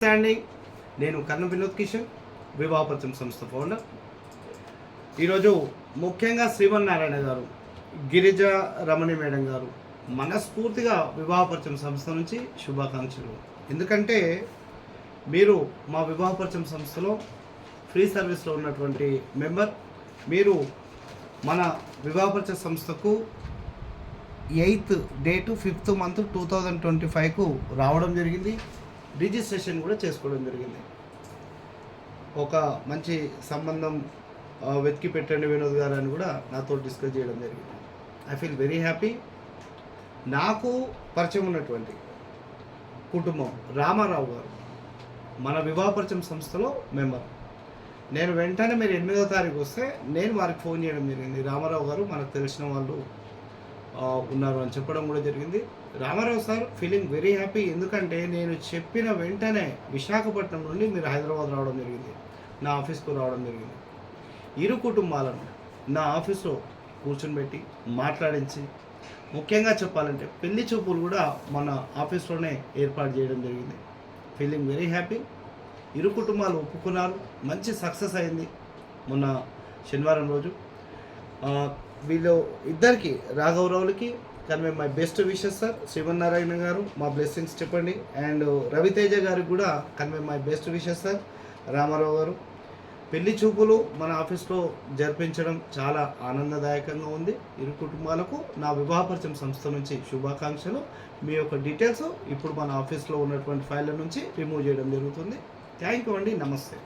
నమస్తే అండి. నేను కర్ణ వినోద్ కిషన్, వివాహపరిచయం సంస్థ ఫౌండర్. ఈరోజు ముఖ్యంగా శ్రీమన్నారాయణ గారు, గిరిజ రమణి మేడం గారు మనస్ఫూర్తిగా వివాహపరిచయం సంస్థ నుంచి శుభాకాంక్షలు. ఎందుకంటే మీరు మా వివాహపరిచయం సంస్థలో ఫ్రీ సర్వీస్లో ఉన్నటువంటి మెంబర్. మీరు మన వివాహపరిచయం సంస్థకు 8th డేటు 5th month 2025కు రావడం జరిగింది. రిజిస్ట్రేషన్ కూడా చేసుకోవడం జరిగింది. ఒక మంచి సంబంధం వెతికి పెట్టండి వినోద్ గారు అని కూడా నాతో డిస్కస్ చేయడం జరిగింది. I feel very happy. నాకు పరిచయం ఉన్నటువంటి కుటుంబం రామారావు గారు మన వివాహపరిచయం సంస్థలో మెంబర్. నేను వెంటనే మీరు 8వ తారీఖు వస్తే నేను వారికి ఫోన్ చేయడం జరిగింది. రామారావు గారు మనకు తెలిసిన వాళ్ళు ఉన్నారు అని చెప్పడం కూడా జరిగింది. Ramarao sir feeling very happy. ఎందుకంటే నేను చెప్పిన వెంటనే విశాఖపట్నం నుండి మీరు హైదరాబాద్ రావడం జరిగింది, నా ఆఫీస్కు రావడం జరిగింది. ఇరు కుటుంబాలను నా ఆఫీస్లో కూర్చొని మాట్లాడించి, ముఖ్యంగా చెప్పాలంటే పెళ్లి చూపులు కూడా మన ఆఫీస్లోనే ఏర్పాటు చేయడం జరిగింది. Feeling very happy. ఇరు కుటుంబాలు ఒప్పుకున్నారు, మంచి సక్సెస్ అయింది. మొన్న శనివారం రోజు వీళ్ళు ఇద్దరికి రాఘవరావులకి convey my best wishes sir. Srimannarayana గారు మా బ్లెస్సింగ్స్ చెప్పండి. అండ్ రవితేజ గారికి కూడా convey my best wishes sir. Ramarao గారు పెళ్లి చూపులు మన ఆఫీస్లో జరిపించడం చాలా ఆనందదాయకంగా ఉంది. ఇరు కుటుంబాలకు నా వివాహపరిచయం సంస్థ నుంచి శుభాకాంక్షలు. మీ యొక్క డీటెయిల్స్ ఇప్పుడు మన ఆఫీస్లో ఉన్నటువంటి ఫైళ్ళ నుంచి రిమూవ్ చేయడం జరుగుతుంది. థ్యాంక్ యూ అండి. నమస్తే.